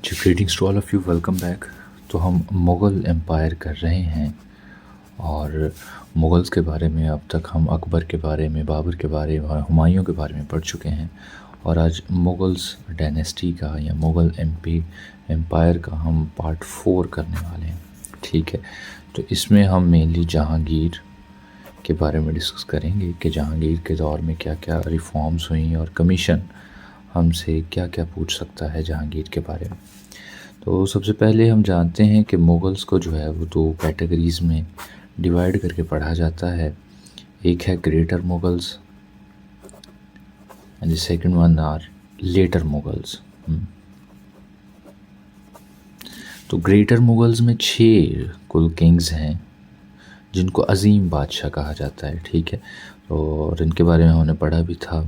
G greetings to all of you, welcome back. تو ہم Mughal umpire کر رہے ہیں، اور مغلز کے بارے میں اب تک ہم اکبر کے بارے میں، بابر کے بارے میں، ہمایوں کے بارے میں پڑھ چکے ہیں، اور آج مغلز ڈائنیسٹی کا یا مغل امپائر کا ہم پارٹ 4 کرنے والے ہیں، ٹھیک ہے۔ تو اس میں ہم مینلی جہانگیر کے بارے میں ڈسکس کریں گے کہ جہانگیر کے دور میں کیا کیا ریفارمز ہوئیں، اور کمیشن ہم سے کیا کیا پوچھ سکتا ہے جہانگیر کے بارے میں۔ تو سب سے پہلے ہم جانتے ہیں کہ مغلز کو جو ہے وہ 2 کیٹیگریز میں ڈیوائڈ کر کے پڑھا جاتا ہے۔ ایک ہے greater Mughals and the second one are later Mughals. تو گریٹر مغلز میں 6 کل کنگز ہیں جن کو عظیم بادشاہ کہا جاتا ہے، ٹھیک ہے، اور ان کے بارے میں ہم نے پڑھا بھی تھا۔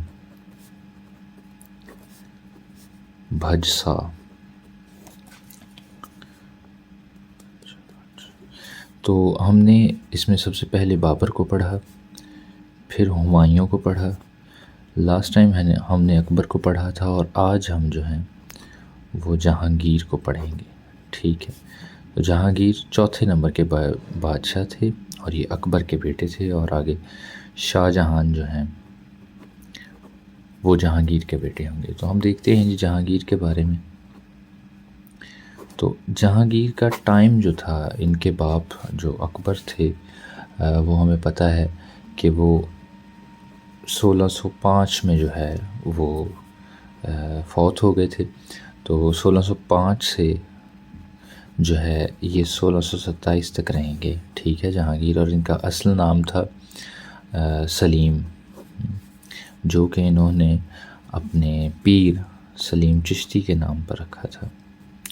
بھجسا، تو ہم نے اس میں سب سے پہلے بابر کو پڑھا، پھر ہمایوں کو پڑھا، لاسٹ ٹائم ہم نے اکبر کو پڑھا تھا، اور آج ہم جو ہیں وہ جہانگیر کو پڑھیں گے، ٹھیک ہے۔ تو جہانگیر چوتھے نمبر کے بادشاہ تھے، اور یہ اکبر کے بیٹے تھے، اور آگے شاہ جہان جو ہیں وہ جہانگیر کے بیٹے ہوں گے۔ تو ہم دیکھتے ہیں جی جہانگیر کے بارے میں۔ تو جہانگیر کا ٹائم جو تھا، ان کے باپ جو اکبر تھے وہ ہمیں پتہ ہے کہ وہ 1605 میں جو ہے وہ فوت ہو گئے تھے۔ تو 1605 سے جو ہے یہ 1627 تک رہیں گے، ٹھیک ہے، جہانگیر۔ اور ان کا اصل نام تھا سلیم، جو کہ انہوں نے اپنے پیر سلیم چشتی کے نام پر رکھا تھا،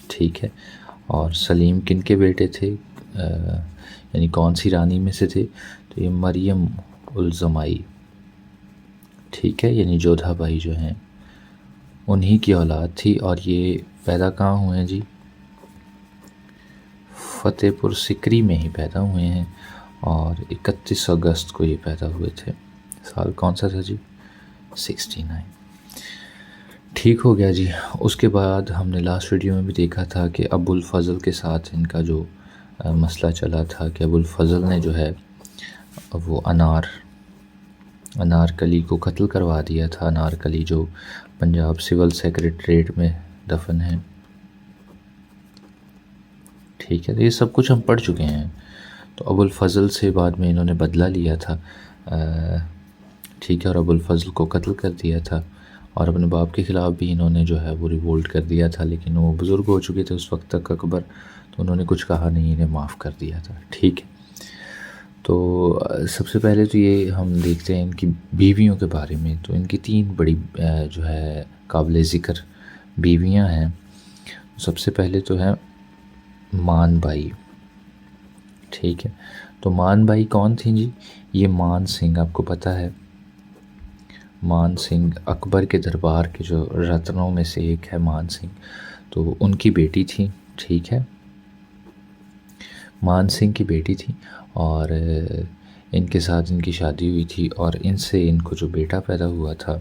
ٹھیک ہے۔ اور سلیم کن کے بیٹے تھے، یعنی کون سی رانی میں سے تھے؟ تو یہ مریم الزمائی، ٹھیک ہے، یعنی جودھا بائی جو ہیں انہی کی اولاد تھی۔ اور یہ پیدا کہاں ہوئے ہیں جی؟ فتح پور سکری میں ہی پیدا ہوئے ہیں، اور 31 اگست کو یہ پیدا ہوئے تھے۔ سال کون سا تھا جی؟ 69۔ ٹھیک ہو گیا جی۔ اس کے بعد ہم نے لاسٹ ویڈیو میں بھی دیکھا تھا کہ ابو الفضل کے ساتھ ان کا جو مسئلہ چلا تھا کہ ابو الفضل نے جو ہے وہ انارکلی کو قتل کروا دیا تھا۔ انارکلی جو پنجاب سول سیکریٹریٹ میں دفن ہے، ٹھیک ہے۔ تو یہ سب کچھ ہم پڑھ چکے ہیں۔ تو ابو الفضل سے بعد میں انہوں نے بدلہ لیا تھا، ٹھیک ہے، اور ابو الفضل کو قتل کر دیا تھا، اور اپنے باپ کے خلاف بھی انہوں نے جو ہے وہ ریوولٹ کر دیا تھا، لیکن وہ بزرگ ہو چکے تھے اس وقت تک اکبر، تو انہوں نے کچھ کہا نہیں، انہیں معاف کر دیا تھا، ٹھیک ہے۔ تو سب سے پہلے تو یہ ہم دیکھتے ہیں ان کی بیویوں کے بارے میں۔ تو ان کی 3 بڑی جو ہے قابل ذکر بیویاں ہیں۔ سب سے پہلے تو ہے مان بائی، ٹھیک ہے۔ تو مان بائی کون تھیں جی؟ یہ مان سنگھ، آپ کو پتہ ہے مان سنگھ اکبر کے دربار کے جو رتنوں میں سے ایک ہے مان سنگھ، تو ان کی بیٹی تھی، ٹھیک ہے، مان سنگھ کی بیٹی تھی، اور ان کے ساتھ ان کی شادی ہوئی تھی، اور ان سے ان کو جو بیٹا پیدا ہوا تھا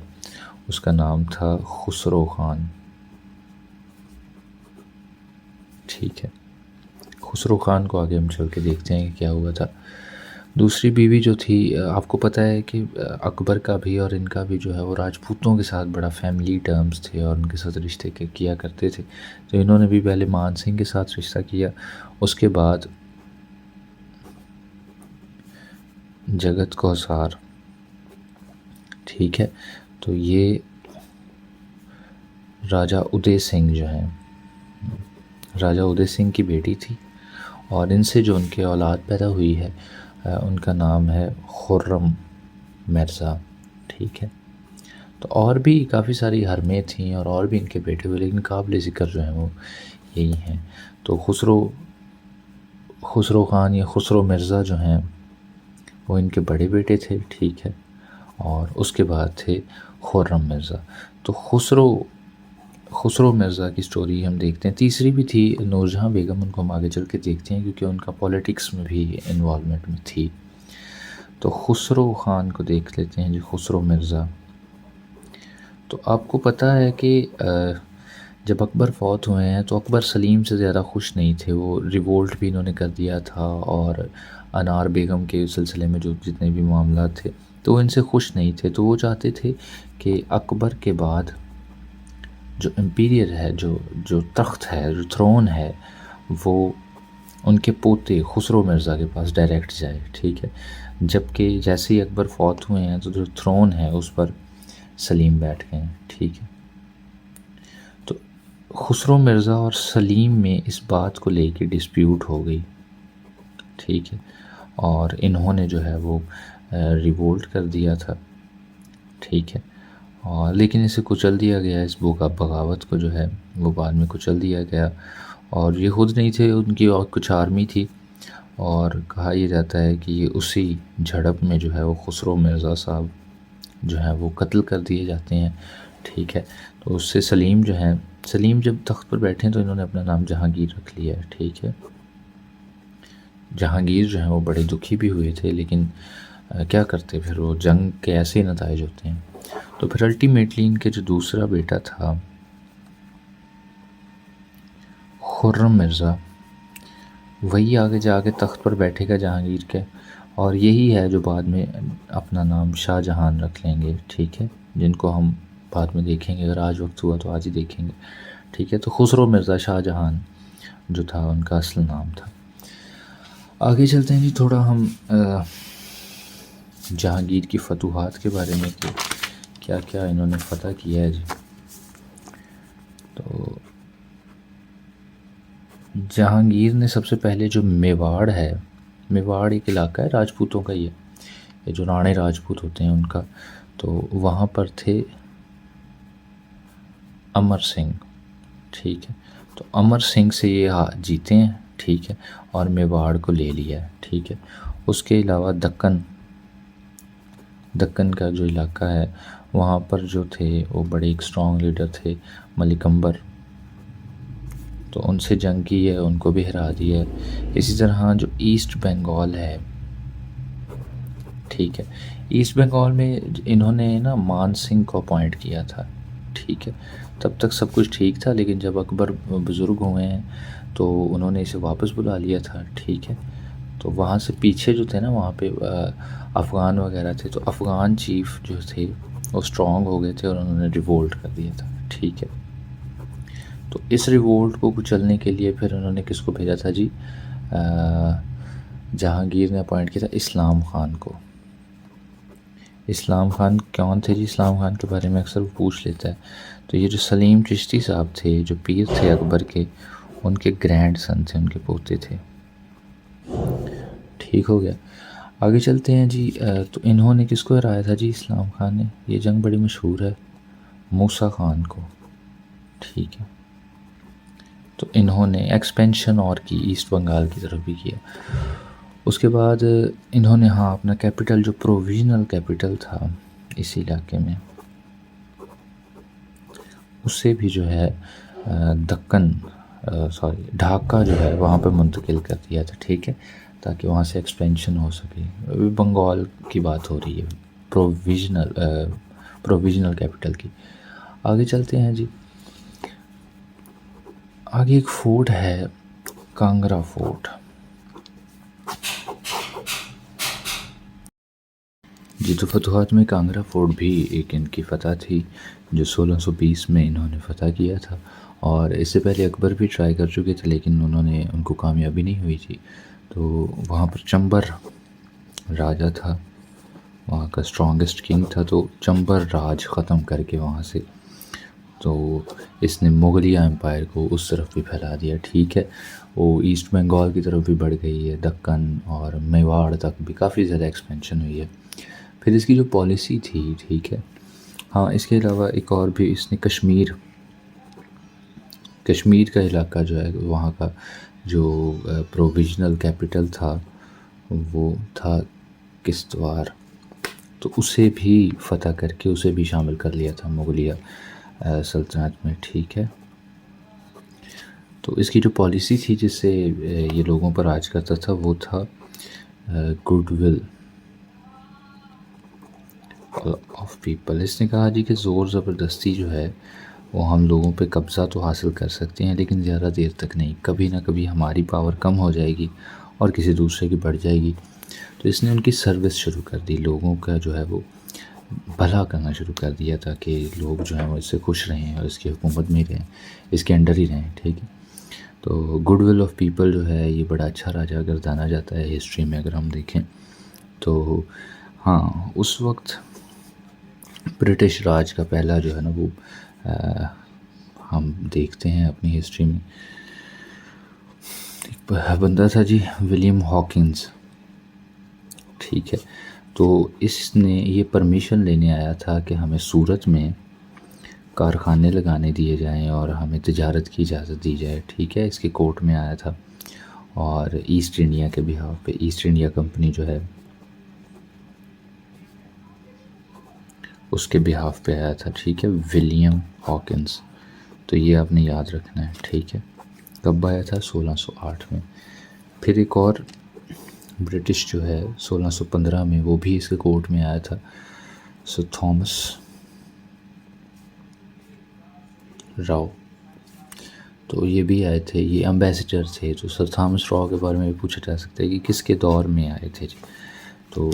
اس کا نام تھا خسرو خان، ٹھیک ہے۔ خسرو خان کو آگے ہم چل کے دیکھتے ہیں کہ کیا ہوا تھا۔ دوسری بیوی جو تھی، آپ کو پتہ ہے کہ اکبر کا بھی اور ان کا بھی جو ہے وہ راجپوتوں کے ساتھ بڑا فیملی ٹرمز تھے، اور ان کے ساتھ رشتے کیا کرتے تھے۔ تو انہوں نے بھی پہلے مان سنگھ کے ساتھ رشتہ کیا، اس کے بعد جگت کوثر، ٹھیک ہے۔ تو یہ راجہ ادے سنگھ جو ہیں، راجہ ادے سنگھ کی بیٹی تھی، اور ان سے جو ان کے اولاد پیدا ہوئی ہے ان کا نام ہے خرم مرزا، ٹھیک ہے۔ تو اور بھی کافی ساری حرمیں تھیں، اور بھی ان کے بیٹے ہوئے، لیکن قابل ذکر جو ہیں وہ یہی ہیں۔ تو خسرو خان یا خسرو مرزا جو ہیں وہ ان کے بڑے بیٹے تھے، ٹھیک ہے، اور اس کے بعد تھے خرم مرزا۔ تو خسرو مرزا کی سٹوری ہم دیکھتے ہیں۔ تیسری بھی تھی نور جہاں بیگم، ان کو ہم آگے چل کے دیکھتے ہیں کیونکہ ان کا پولیٹکس میں بھی انوالومنٹ میں تھی۔ تو خسرو خان کو دیکھ لیتے ہیں جی، خسرو مرزا۔ تو آپ کو پتہ ہے کہ جب اکبر فوت ہوئے ہیں تو اکبر سلیم سے زیادہ خوش نہیں تھے، وہ ریولٹ بھی انہوں نے کر دیا تھا، اور انار بیگم کے سلسلے میں جو جتنے بھی معاملات تھے تو وہ ان سے خوش نہیں تھے، تو وہ چاہتے تھے کہ اکبر کے بعد جو امپیریئر ہے، جو تخت ہے، جو تھرون ہے، وہ ان کے پوتے خسرو مرزا کے پاس ڈائریکٹ جائے، ٹھیک ہے۔ جبکہ جیسے ہی اکبر فوت ہوئے ہیں تو جو تھرون ہے اس پر سلیم بیٹھ گئے ہیں، ٹھیک ہے۔ تو خسرو مرزا اور سلیم میں اس بات کو لے کے ڈسپیوٹ ہو گئی، ٹھیک ہے، اور انہوں نے جو ہے وہ ریوولٹ کر دیا تھا، ٹھیک ہے، اور لیکن اسے کچل دیا گیا، اس بغاوت کو جو ہے وہ بعد میں کچل دیا گیا، اور یہ خود نہیں تھے، ان کی اور کچھ آرمی تھی، اور کہا یہ جاتا ہے کہ یہ اسی جھڑپ میں جو ہے وہ خسرو مرزا صاحب جو ہے وہ قتل کر دیے جاتے ہیں، ٹھیک ہے۔ تو اس سے سلیم جو ہیں، سلیم جب تخت پر بیٹھے ہیں تو انہوں نے اپنا نام جہانگیر رکھ لیا ہے، ٹھیک ہے۔ جہانگیر جو ہیں وہ بڑے دکھی بھی ہوئے تھے، لیکن کیا کرتے، پھر وہ جنگ کے ایسے نتائج ہوتے ہیں۔ تو پھر الٹیمیٹلی ان کے جو دوسرا بیٹا تھا خرم مرزا، وہی آگے جا کے تخت پر بیٹھے گا جہانگیر کے، اور یہی ہے جو بعد میں اپنا نام شاہ جہان رکھ لیں گے، ٹھیک ہے، جن کو ہم بعد میں دیکھیں گے، اگر آج وقت ہوا تو آج ہی دیکھیں گے، ٹھیک ہے۔ تو خسرو مرزا شاہ جہان جو تھا ان کا اصل نام تھا۔ آگے چلتے ہیں جی، تھوڑا ہم جہانگیر کی فتوحات کے بارے میں کہ کیا کیا انہوں نے فتح کیا ہے جی۔ تو جہانگیر نے سب سے پہلے جو میواڑ ہے، میواڑ ایک علاقہ ہے راجپوتوں کا، یہ جو رانے راجپوت ہوتے ہیں ان کا، تو وہاں پر تھے امر سنگھ، ٹھیک ہے۔ تو امر سنگھ سے یہ جیتے ہیں، ٹھیک ہے، اور میواڑ کو لے لیا ہے، ٹھیک ہے۔ اس کے علاوہ دکن کا جو علاقہ ہے وہاں پر جو تھے وہ بڑے ایک اسٹرانگ لیڈر تھے، ملک امبر، تو ان سے جنگ کی ہے، ان کو بھی ہرا دیا ہے۔ اسی طرح جو ایسٹ بنگال ہے، ٹھیک ہے، ایسٹ بنگال میں انہوں نے نا مان سنگھ کو اپوائنٹ کیا تھا، ٹھیک ہے۔ تب تک سب کچھ ٹھیک تھا، لیکن جب اکبر بزرگ ہوئے ہیں تو انہوں نے اسے واپس بلا لیا تھا، ٹھیک ہے۔ تو وہاں سے پیچھے جو تھے نا، وہاں پہ افغان وغیرہ تھے، تو افغان چیف جو تھے وہ اسٹرانگ ہو گئے تھے اور انہوں نے ریوولٹ کر دیا تھا، ٹھیک ہے۔ تو اس ریوولٹ کو کچلنے کے لیے پھر انہوں نے کس کو بھیجا تھا جی؟ جہانگیر نے اپوائنٹ کیا تھا اسلام خان کو۔ اسلام خان کون تھے جی؟ اسلام خان کے بارے میں اکثر وہ پوچھ لیتا ہے۔ تو یہ جو سلیم چشتی صاحب تھے، جو پیر تھے اکبر کے، ان کے گرینڈ سن تھے، ان کے پوتے تھے، ٹھیک ہو گیا۔ آگے چلتے ہیں جی۔ تو انہوں نے کس کو ہرایا تھا جی؟ اسلام خان نے، یہ جنگ بڑی مشہور ہے، موسیٰ خان کو، ٹھیک ہے۔ تو انہوں نے ایکسپینشن اور کی ایسٹ بنگال کی طرف بھی کیا۔ اس کے بعد انہوں نے اپنا کیپٹل جو پروویژنل کیپٹل تھا اس علاقے میں، اس سے بھی جو ہے ڈھاکہ جو ہے وہاں پہ منتقل کر دیا تھا، ٹھیک ہے، تاکہ وہاں سے ایکسپینشن ہو سکے۔ بنگال کی بات ہو رہی ہے، پروویژنل کیپٹل کی۔ آگے چلتے ہیں جی۔ آگے ایک فورٹ ہے کانگڑا فورٹ جی۔ تو فتوحات میں کانگڑا فورٹ بھی ایک ان کی فتح تھی، جو 1620 میں انہوں نے فتح کیا تھا، اور اس سے پہلے اکبر بھی ٹرائی کر چکے تھے، لیکن ان کو کامیابی نہیں ہوئی تھی۔ تو وہاں پر چمبر راجہ تھا، وہاں کا اسٹرانگسٹ کنگ تھا، تو چمبر راج ختم کر کے وہاں سے تو اس نے مغلیہ امپائر کو اس طرف بھی پھیلا دیا، ٹھیک ہے۔ وہ ایسٹ بنگال کی طرف بھی بڑھ گئی ہے، دکن اور میواڑ تک بھی کافی زیادہ ایکسپینشن ہوئی ہے۔ پھر اس کی جو پالیسی تھی، ٹھیک ہے، اس کے علاوہ ایک اور بھی اس نے کشمیر کا علاقہ جو ہے، وہاں کا جو پروویژنل کیپٹل تھا وہ تھا کشتواڑ، تو اسے بھی فتح کر کے اسے بھی شامل کر لیا تھا مغلیہ سلطنت میں، ٹھیک ہے۔ تو اس کی جو پالیسی تھی جس سے یہ لوگوں پر راج کرتا تھا وہ تھا گڈ ول آف پیپل۔ اس نے کہا جی کہ زور زبردستی جو ہے وہ ہم لوگوں پہ قبضہ تو حاصل کر سکتے ہیں لیکن زیادہ دیر تک نہیں. کبھی نہ کبھی ہماری پاور کم ہو جائے گی اور کسی دوسرے کی بڑھ جائے گی. تو اس نے ان کی سروس شروع کر دی, لوگوں کا جو ہے وہ بھلا کرنا شروع کر دیا تاکہ لوگ جو ہیں وہ اس سے خوش رہیں اور اس کی حکومت میں ہی رہیں, اس کے انڈر ہی رہیں. ٹھیک ہے, تو گڈ ول آف پیپل جو ہے یہ بڑا اچھا راجا گردانا جاتا ہے ہسٹری میں اگر ہم دیکھیں تو. ہاں, اس وقت برٹش راج کا پہلا جو ہے نا وہ ہم دیکھتے ہیں اپنی ہسٹری میں, ایک بندہ تھا جی ولیم ہاکنز. ٹھیک ہے, تو اس نے یہ پرمیشن لینے آیا تھا کہ ہمیں سورت میں کارخانے لگانے دیے جائیں اور ہمیں تجارت کی اجازت دی جائے. ٹھیک ہے, اس کے کورٹ میں آیا تھا اور ایسٹ انڈیا کے بہاف پہ, ایسٹ انڈیا کمپنی جو ہے اس کے بہاف پہ آیا تھا. ٹھیک ہے, ولیم ہاکنز. تو یہ آپ نے یاد رکھنا ہے. ٹھیک ہے, کب آیا تھا؟ 1608 میں. پھر ایک اور برٹش جو ہے 1615 میں وہ بھی اس کے کورٹ میں آیا تھا, سر تھامس راؤ. تو یہ بھی آئے تھے, یہ امبیسڈر تھے. تو سر تھامس راؤ کے بارے میں بھی پوچھا جا سکتا ہے کہ کس کے دور میں آئے تھے جی. تو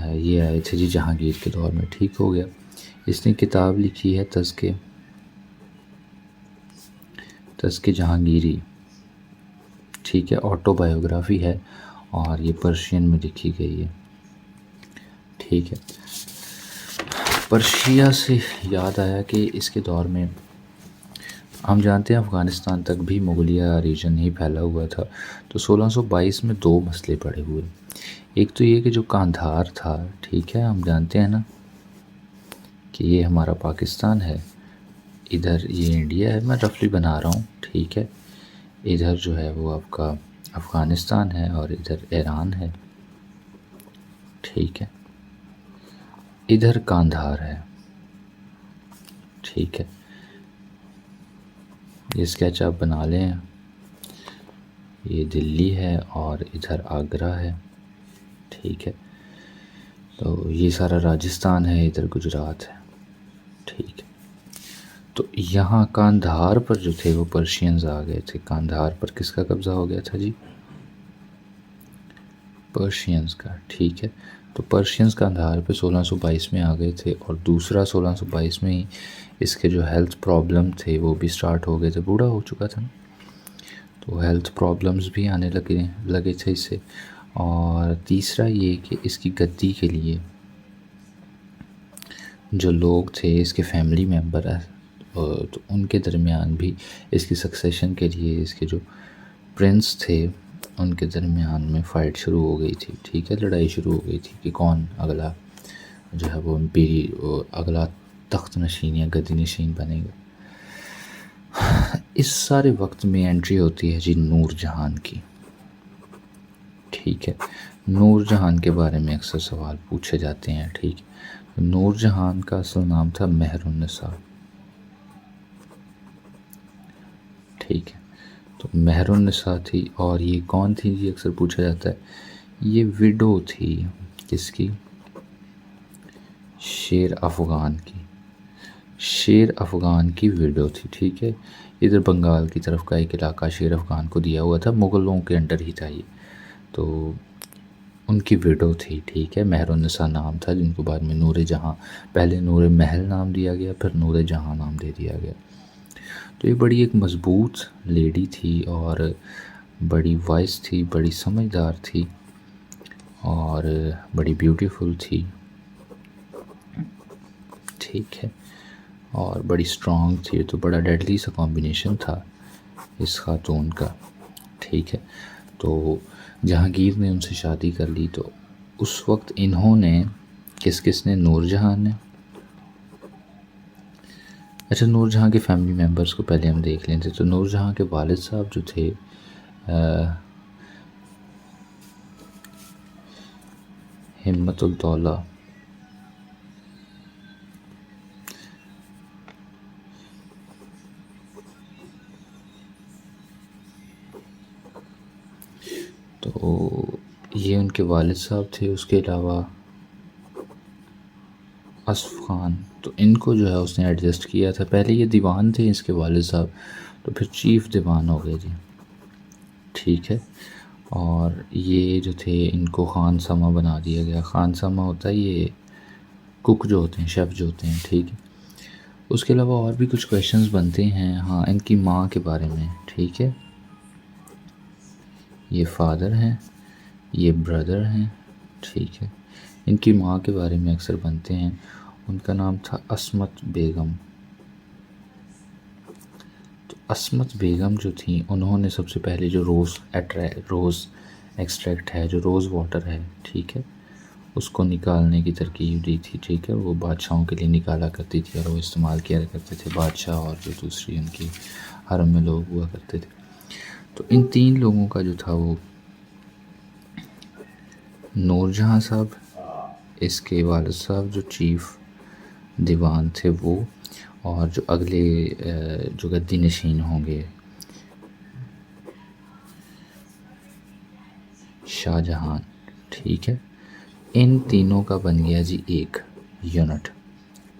یہ آئے تھے جی جہانگیر کے دور میں. ٹھیک ہو گیا. اس نے کتاب لکھی ہے تذکِ جہانگیری. ٹھیک ہے, آٹو بایوگرافی ہے اور یہ پرشین میں لکھی گئی ہے. ٹھیک ہے, پرشیا سے یاد آیا کہ اس کے دور میں ہم جانتے ہیں افغانستان تک بھی مغلیہ ریجن ہی پھیلا ہوا تھا. تو 1622 میں دو مسئلے پڑے ہوئے. ایک تو یہ کہ جو کاندھار تھا, ٹھیک ہے, ہم جانتے ہیں نا کہ یہ ہمارا پاکستان ہے, ادھر یہ انڈیا ہے, میں رفلی بنا رہا ہوں. ٹھیک ہے, ادھر جو ہے وہ آپ کا افغانستان ہے اور ادھر ایران ہے. ٹھیک ہے, ادھر کاندھار ہے. ٹھیک ہے, یہ اسکیچ آپ بنا لیں. یہ دلی ہے اور ادھر آگرہ ہے. ٹھیک ہے, تو یہ سارا راجستھان ہے, ادھر گجرات ہے. ٹھیک ہے, تو یہاں کاندھار پر جو تھے وہ پرشینز آ گئے تھے. کاندھار پر کس کا قبضہ ہو گیا تھا جی؟ پرشینز کا. ٹھیک ہے, تو پرشینز کاندھار پہ 1622 میں آ گئے تھے اور دوسرا 1622 میں ہی اس کے جو ہیلتھ پرابلم تھے وہ بھی سٹارٹ ہو گئے تھے. بوڑھا ہو چکا تھا نا, تو ہیلتھ پرابلمز بھی آنے لگے تھے اس سے. اور تیسرا یہ کہ اس کی گدی کے لیے جو لوگ تھے اس کے فیملی ممبر تو ان کے درمیان بھی اس کی سکسیشن کے لیے اس کے جو پرنس تھے ان کے درمیان میں فائٹ شروع ہو گئی تھی. ٹھیک ہے, لڑائی شروع ہو گئی تھی کہ کون اگلا جو ہے وہ اگلا تخت نشین یا گدی نشین بنے گا. اس سارے وقت میں انٹری ہوتی ہے جی نور جہان کی. ٹھیک ہے, نور جہان کے بارے میں اکثر سوال پوچھے جاتے ہیں. ٹھیک ہے, نور جہان کا اصل نام تھا مہر النساء. ٹھیک ہے, تو مہر النساء تھی. اور یہ کون تھی جی, اکثر پوچھا جاتا ہے. یہ ویڈو تھی کس کی؟ شیر افغان کی. شیر افغان کی ویڈو تھی. ٹھیک ہے, ادھر بنگال کی طرف کا ایک علاقہ شیر افغان کو دیا ہوا تھا, مغلوں کے انڈر ہی تھا یہ. تو ان کی ویڈو تھی. ٹھیک ہے, مہر النساء نام تھا جن کو بعد میں نور جہاں, پہلے نور محل نام دیا گیا پھر نور جہاں نام دے دیا گیا. تو یہ بڑی ایک مضبوط لیڈی تھی اور بڑی وائس تھی, بڑی سمجھدار تھی اور بڑی بیوٹیفل تھی. ٹھیک ہے, اور بڑی اسٹرانگ تھی. تو بڑا ڈیڈلی سا کمبینیشن تھا اس خاتون کا. ٹھیک ہے, تو جہانگیر نے ان سے شادی کر لی. تو اس وقت انہوں نے کس نے, نور جہاں نے. اچھا, نور جہاں کے فیملی ممبرس کو پہلے ہم دیکھ لیتے. تو نور جہاں کے والد صاحب جو تھے ہمت الدولہ, تو یہ ان کے والد صاحب تھے. اس کے علاوہ اسف خان، تو ان کو جو ہے اس نے ایڈجسٹ کیا تھا. پہلے یہ دیوان تھے اس کے والد صاحب، تو پھر چیف دیوان ہو گئے جی. ٹھیک ہے. اور یہ جو تھے ان کو خان سما بنا دیا گیا. خان سما ہوتا ہے یہ کک جو ہوتے ہیں، شیف جو ہوتے ہیں. ٹھیک ہے. اس کے علاوہ اور بھی کچھ کویشچنز بنتے ہیں. ہاں، ان کی ماں کے بارے میں. ٹھیک ہے. یہ فادر ہیں، یہ بردر ہیں. ٹھیک ہے. ان کی ماں کے بارے میں اکثر بنتے ہیں. ان کا نام تھا عصمت بیگم. تو عصمت بیگم جو تھیں، انہوں نے سب سے پہلے جو روز ایکسٹریکٹ ہے، جو روز واٹر ہے، ٹھیک ہے، اس کو نکالنے کی ترکیب دی تھی. ٹھیک ہے. وہ بادشاہوں کے لیے نکالا کرتی تھی اور وہ استعمال کیا کرتے تھے بادشاہ اور جو دوسری ان کی حرم میں لوگ ہوا کرتے تھے. تو ان 3 لوگوں کا جو تھا وہ نور جہاں صاحب، اس کے والد صاحب جو چیف دیوان تھے وہ، اور جو اگلے جو گدی نشین ہوں گے شاہ جہان. ٹھیک ہے. ان تینوں کا بن گیا جی ایک یونٹ.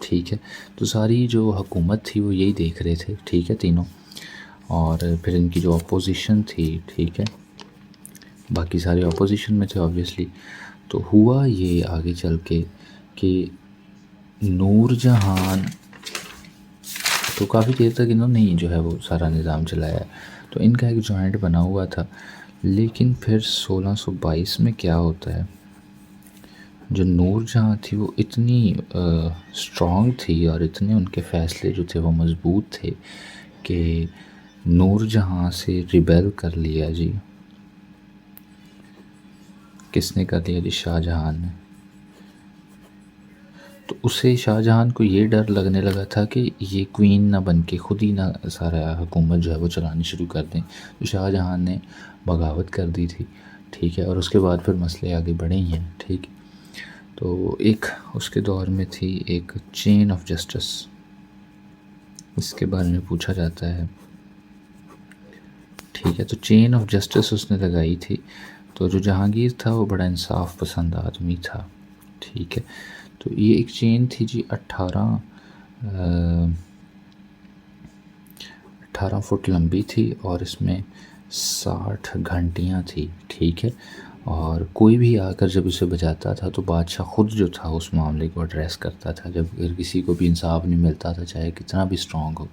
ٹھیک ہے. تو ساری جو حکومت تھی وہ یہی دیکھ رہے تھے. ٹھیک ہے. تینوں. اور پھر ان کی جو اپوزیشن تھی، ٹھیک ہے، باقی سارے اپوزیشن میں تھے آبویسلی. تو ہوا یہ آگے چل کے کہ نور جہان تو کافی دیر تک انہوں نے جو ہے وہ سارا نظام چلایا. تو ان کا ایک جوائنٹ بنا ہوا تھا. لیکن پھر 1622 میں کیا ہوتا ہے، جو نور جہاں تھی وہ اتنی اسٹرانگ تھی اور اتنے ان کے فیصلے جو تھے وہ مضبوط تھے کہ نور جہاں سے ریبیل کر لیا جی. کس نے کر لیا جی؟ شاہ جہان نے. تو اسے شاہ جہان کو یہ ڈر لگنے لگا تھا کہ یہ کوئین نہ بن کے خود ہی نہ سارا حکومت جو ہے وہ چلانی شروع کر دیں. تو شاہ جہان نے بغاوت کر دی تھی. ٹھیک ہے. اور اس کے بعد پھر مسئلے آگے بڑھے ہی ہیں. ٹھیک. تو ایک اس کے دور میں تھی ایک چین آف جسٹس، اس کے بارے میں پوچھا جاتا ہے. ٹھیک ہے. تو چین آف جسٹس اس نے لگائی تھی. تو جو جہانگیر تھا وہ بڑا انصاف پسند آدمی تھا. ٹھیک ہے. تو یہ ایک چین تھی جی 18 فٹ لمبی تھی اور اس میں 60 گھنٹیاں تھی. ٹھیک ہے. اور کوئی بھی آ کر جب اسے بجاتا تھا تو بادشاہ خود جو تھا اس معاملے کو ایڈریس کرتا تھا، جب اگر کسی کو بھی انصاف نہیں ملتا تھا چاہے کتنا بھی اسٹرانگ ہو.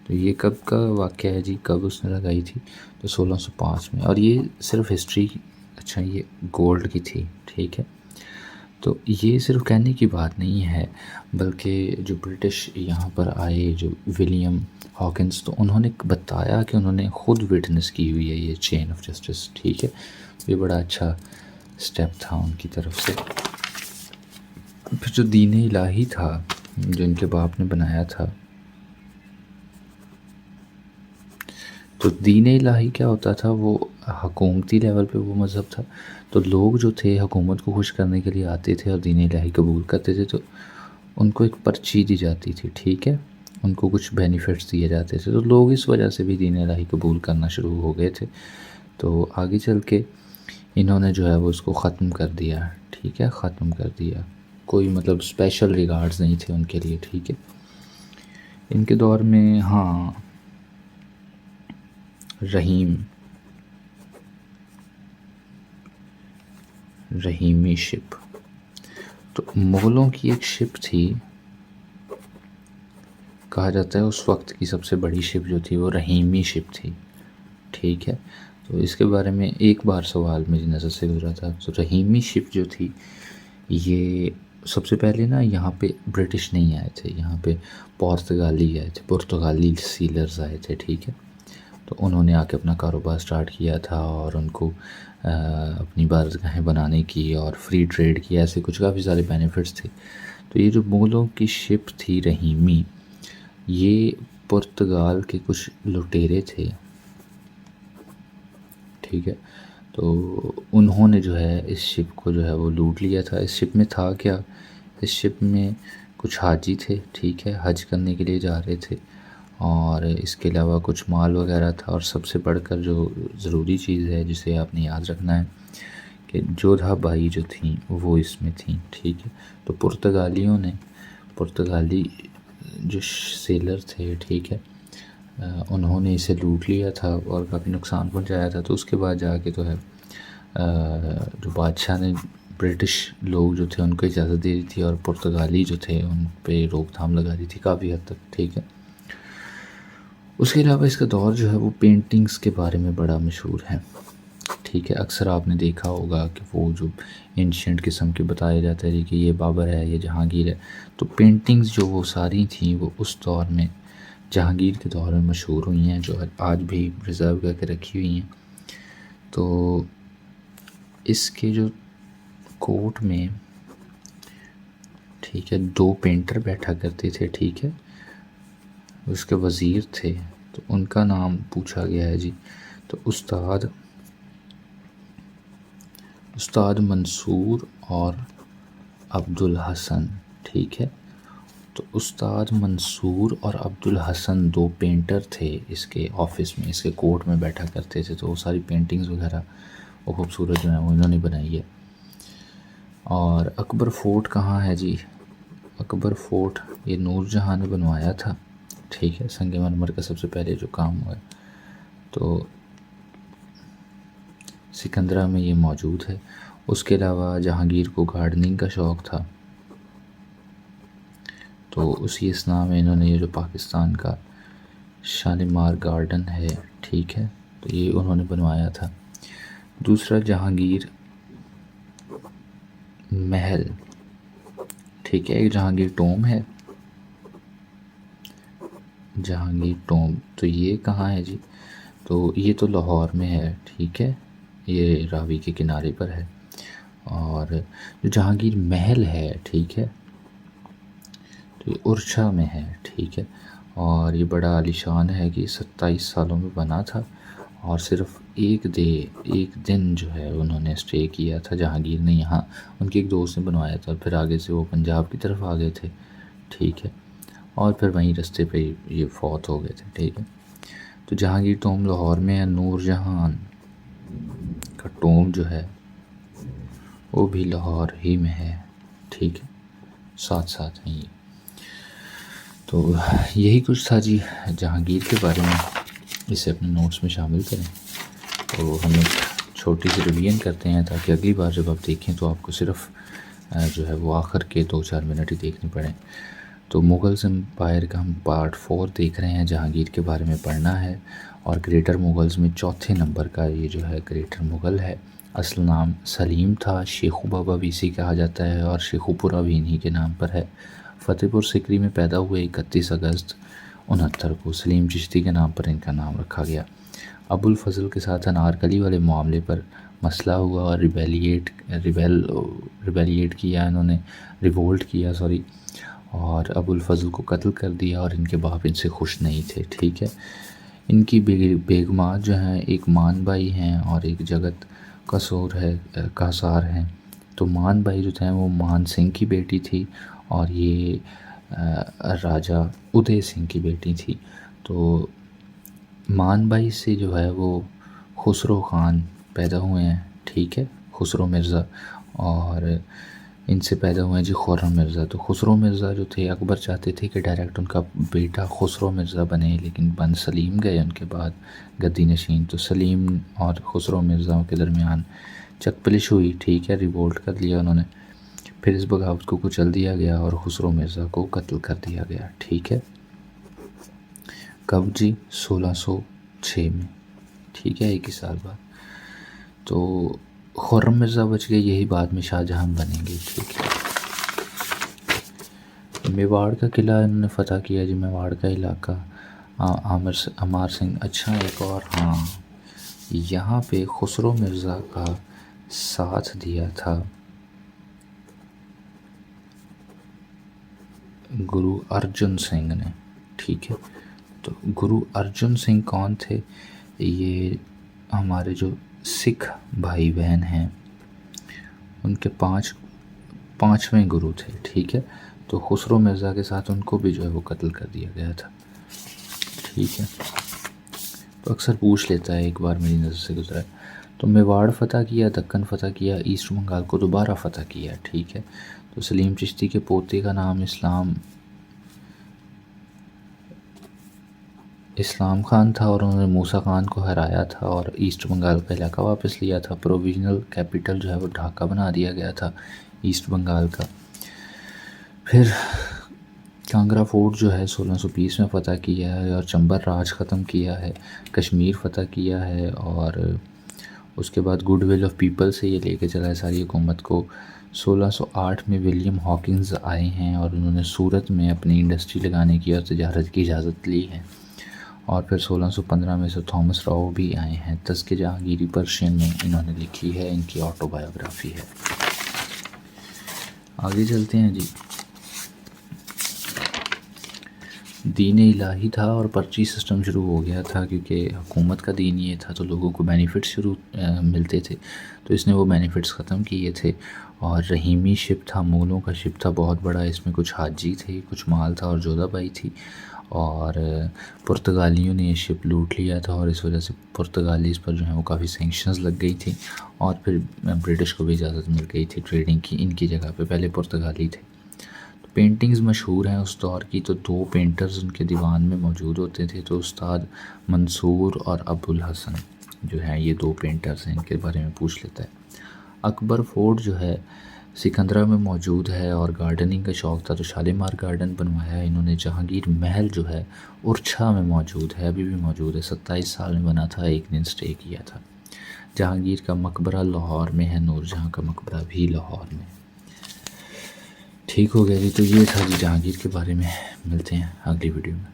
تو یہ کب کا واقعہ ہے جی؟ کب اس نے لگائی تھی؟ تو 1605 میں. اور یہ صرف ہسٹری، اچھا یہ گولڈ کی تھی. ٹھیک ہے. تو یہ صرف کہنے کی بات نہیں ہے، بلکہ جو برٹش یہاں پر آئے، جو ولیم ہاکنس، تو انہوں نے بتایا کہ انہوں نے خود وٹنس کی ہوئی ہے یہ چین آف جسٹس. ٹھیک ہے. یہ بڑا اچھا سٹیپ تھا ان کی طرف سے. پھر جو دین الہی تھا جو ان کے باپ نے بنایا تھا، تو دین الہی کیا ہوتا تھا؟ وہ حکومتی لیول پہ وہ مذہب تھا. تو لوگ جو تھے حکومت کو خوش کرنے کے لیے آتے تھے اور دین الہی قبول کرتے تھے، تو ان کو ایک پرچی دی جاتی تھی. ٹھیک ہے. ان کو کچھ بینیفٹس دیے جاتے تھے. تو لوگ اس وجہ سے بھی دین الہی قبول کرنا شروع ہو گئے تھے. تو آگے چل کے انہوں نے جو ہے وہ اس کو ختم کر دیا. ٹھیک ہے. ختم کر دیا. کوئی مطلب اسپیشل ریگارڈز نہیں تھے ان کے لیے. ٹھیک ہے. ان کے دور میں ہاں رحیمی شپ، تو مغلوں کی ایک شپ تھی، کہا جاتا ہے اس وقت کی سب سے بڑی شپ جو تھی وہ رحیمی شپ تھی. ٹھیک ہے. تو اس کے بارے میں ایک بار سوال میری نظر سے گزرا تھا. تو رحیمی شپ جو تھی یہ سب سے پہلے نا یہاں پہ برٹش نہیں آئے تھے، یہاں پہ پرتگالی سیلرز آئے تھے. ٹھیک ہے. تو انہوں نے آ کے اپنا کاروبار سٹارٹ کیا تھا اور ان کو اپنی بارگاہیں بنانے کی اور فری ٹریڈ کی، ایسے کچھ کافی سارے بینیفٹس تھے. تو یہ جو مغلوں کی شپ تھی رحیمی، یہ پرتگال کے کچھ لٹیرے تھے. ٹھیک ہے. تو انہوں نے جو ہے اس شپ کو جو ہے وہ لوٹ لیا تھا. اس شپ میں تھا کیا؟ اس شپ میں کچھ حاجی تھے. ٹھیک ہے. حج کرنے کے لیے جا رہے تھے، اور اس کے علاوہ کچھ مال وغیرہ تھا. اور سب سے بڑھ کر جو ضروری چیز ہے جسے آپ نے یاد رکھنا ہے کہ جودھا بائی جو تھیں وہ اس میں تھیں. ٹھیک ہے. تو پرتگالیوں نے پرتگالی جو سیلر تھے، ٹھیک ہے، انہوں نے اسے لوٹ لیا تھا اور کافی نقصان پہنچایا تھا. تو اس کے بعد جا کے تو ہے جو بادشاہ نے برٹش لوگ جو تھے ان کو اجازت دے دی تھی اور پرتگالی جو تھے ان پہ روک تھام لگا دی تھی کافی حد تک، ٹھیک ہے. اس کے علاوہ اس کا دور جو ہے وہ پینٹنگز کے بارے میں بڑا مشہور ہے، ٹھیک ہے. اکثر آپ نے دیکھا ہوگا کہ وہ جو اینشینٹ قسم کے بتایا جاتا ہے کہ یہ بابر ہے، یہ جہانگیر ہے. تو پینٹنگز جو وہ ساری تھیں وہ اس دور میں جہانگیر کے دور میں مشہور ہوئی ہیں، جو آج بھی پرزرو کر کے رکھی ہوئی ہیں. تو اس کے جو کوٹ میں، ٹھیک ہے، 2 پینٹر بیٹھا کرتے تھے، ٹھیک ہے، اس کے وزیر تھے. تو ان کا نام پوچھا گیا ہے جی. تو استاد منصور اور عبدالحسن، ٹھیک ہے. تو استاد منصور اور عبدالحسن 2 پینٹر تھے اس کے آفس میں، اس کے کوٹ میں بیٹھا کرتے تھے. تو وہ ساری پینٹنگز وغیرہ وہ خوبصورت جو ہیں وہ انہوں نے بنائی ہے. اور اکبر فورٹ کہاں ہے جی؟ اکبر فورٹ یہ نور جہاں نے بنوایا تھا، ٹھیک ہے، سنگ مرمر کا سب سے پہلے جو کام ہوا ہے. تو سکندرہ میں یہ موجود ہے. اس کے علاوہ جہانگیر کو گارڈننگ کا شوق تھا، تو اسی اسنا میں انہوں نے یہ جو پاکستان کا شالیمار گارڈن ہے، ٹھیک ہے، تو یہ انہوں نے بنوایا تھا. دوسرا جہانگیر محل، ٹھیک ہے، ایک جہانگیر ٹوم ہے، جہانگیر ٹوم. تو یہ کہاں ہے جی؟ تو یہ تو لاہور میں ہے، ٹھیک ہے، یہ راوی کے کنارے پر ہے. اور جو جہانگیر محل ہے، ٹھیک ہے، تو یہ ارچھا میں ہے، ٹھیک ہے. اور یہ بڑا عالیشان ہے کہ 27 سالوں میں بنا تھا اور صرف ایک دن جو ہے انہوں نے اسٹے کیا تھا جہانگیر نے یہاں. ان کے ایک دوست نے بنوایا تھا، پھر آگے سے وہ پنجاب کی طرف آ گئے تھے، ٹھیک ہے، اور پھر وہیں رستے پہ یہ فوت ہو گئے تھے، ٹھیک ہے. تو جہانگیر ٹوم لاہور میں ہے. نور جہان کا ٹوم جو ہے وہ بھی لاہور ہی میں ہے، ٹھیک ہے، ساتھ ہیں یہ. تو یہی کچھ تھا جی جہانگیر کے بارے میں. اسے اپنے نوٹس میں شامل کریں. تو ہم ایک چھوٹی سی ریویژن کرتے ہیں تاکہ اگلی بار جب آپ دیکھیں تو آپ کو صرف جو ہے وہ آخر کے 2-4 منٹ ہی دیکھنے پڑیں. تو مغلز امپائر کا ہم پارٹ 4 دیکھ رہے ہیں. جہانگیر کے بارے میں پڑھنا ہے اور گریٹر مغلز میں 4تھے نمبر کا یہ جو ہے گریٹر مغل ہے. اصل نام سلیم تھا، شیخو بابا بھی اسی کہا جاتا ہے اور شیخو پورہ بھی انہی کے نام پر ہے. فتح پور سکری میں پیدا ہوئے. 31 اگست 69 کو سلیم چشتی کے نام پر ان کا نام رکھا گیا. ابو الفضل کے ساتھ انارکلی والے معاملے پر مسئلہ ہوا اور ریبیلیٹ کیا انہوں نے، ریوولٹ کیا اور ابو الفضل کو قتل کر دیا اور ان کے باپ ان سے خوش نہیں تھے، ٹھیک ہے. ان کی بیگمات جو ہیں ایک مان بائی ہیں اور ایک جگت کاسار ہیں. تو مان بائی جو تھے وہ مان سنگھ کی بیٹی تھی اور یہ راجہ ادے سنگھ کی بیٹی تھی. تو مان بائی سے جو ہے وہ خسرو خان پیدا ہوئے ہیں، ٹھیک ہے، خسرو مرزا، اور ان سے پیدا ہوئے ہیں جی خرم مرزا. تو خسرو مرزا جو تھے اکبر چاہتے تھے کہ ڈائریکٹ ان کا بیٹا خسرو مرزا بنے، لیکن بن سلیم گئے ان کے بعد گدی نشین. تو سلیم اور خسرو مرزا کے درمیان چک پلش ہوئی، ٹھیک ہے، ریوولٹ کر لیا انہوں نے. پھر اس بغاوت کو کچل دیا گیا اور خسرو مرزا کو قتل کر دیا گیا، ٹھیک ہے. کب جی؟ 1606 میں، ٹھیک ہے، 1 ہی سال بعد. تو خرم مرزا بچ گئے، یہی بعد میں شاہ جہاں بنیں گے، ٹھیک ہے. میواڑ کا قلعہ انہوں نے فتح کیا جی، میواڑ کا علاقہ. امار سنگھ. اچھا ایک اور، ہاں، یہاں پہ خسرو مرزا کا ساتھ دیا تھا گرو ارجن سنگھ نے، ٹھیک ہے. تو گرو ارجن سنگھ کون تھے؟ یہ ہمارے جو سکھ بھائی بہن ہیں ان کے پانچویں گرو تھے، ٹھیک ہے. تو خسرو مرزا کے ساتھ ان کو بھی جو ہے وہ قتل کر دیا گیا تھا، ٹھیک ہے. تو اکثر پوچھ لیتا ہے، ایک بار میری نظر سے گزرا ہے. تو میواڑ فتح کیا، دکن فتح کیا، ایسٹ بنگال کو دوبارہ فتح کیا، ٹھیک ہے. تو سلیم چشتی کے پوتے کا نام اسلام خان تھا، اور انہوں نے موسیٰ خان کو ہرایا تھا اور ایسٹ بنگال کا علاقہ واپس لیا تھا۔ پروویژنل کیپٹل جو ہے وہ ڈھاکہ بنا دیا گیا تھا ایسٹ بنگال کا۔ پھر کانگڑا فورٹ جو ہے 1620 میں فتح کیا ہے، اور چمبر راج ختم کیا ہے، کشمیر فتح کیا ہے، اور اس کے بعد گڈ ول آف پیپل سے یہ لے کے چلا ہے ساری حکومت کو۔ 1608 میں ولیم ہاکنز آئے ہیں اور انہوں نے سورت میں اپنی انڈسٹری لگانے کی اور تجارت کی اجازت لی ہے۔ اور پھر 1615 میں سے تھامس راؤ بھی آئے ہیں۔ تذکرہ جہانگیری پرشین میں انہوں نے لکھی ہے، ان کی آٹو بایوگرافی ہے۔ آگے چلتے ہیں جی۔ دین الہی تھا اور پرچی سسٹم شروع ہو گیا تھا، کیونکہ حکومت کا دین یہ تھا تو لوگوں کو بینیفٹس ملتے تھے، تو اس نے وہ بینیفٹس ختم کیے تھے۔ اور رحیمی شپ تھا، مغلوں کا شپ تھا بہت بڑا، اس میں کچھ حاجی تھے، کچھ مال تھا اور جودھا بائی تھی، اور پرتگالیوں نے یہ شپ لوٹ لیا تھا، اور اس وجہ سے پرتگالیز پر جو ہیں وہ کافی سینکشنز لگ گئی تھی، اور پھر برٹش کو بھی اجازت مل گئی تھی ٹریڈنگ کی ان کی جگہ پہ، پہلے پرتگالی تھے۔ پینٹنگز مشہور ہیں اس دور کی، تو 2 پینٹرز ان کے دیوان میں موجود ہوتے تھے، تو استاد منصور اور ابوالحسن جو ہیں یہ 2 پینٹرز ہیں، ان کے بارے میں پوچھ لیتا ہے۔ اکبر فورٹ جو ہے سکندرہ میں موجود ہے، اور گارڈننگ کا شوق تھا تو شالیمار گارڈن بنوایا ہے انہوں نے۔ جہانگیر محل جو ہے ارچھا میں موجود ہے، ابھی بھی موجود ہے، 27 سال میں بنا تھا، 1 دن سٹے کیا تھا۔ جہانگیر کا مقبرہ لاہور میں ہے، نور جہاں کا مقبرہ بھی لاہور میں۔ ٹھیک ہو گیا جی، تو یہ تھا جی جہانگیر کے بارے میں۔ ملتے ہیں اگلی ویڈیو میں۔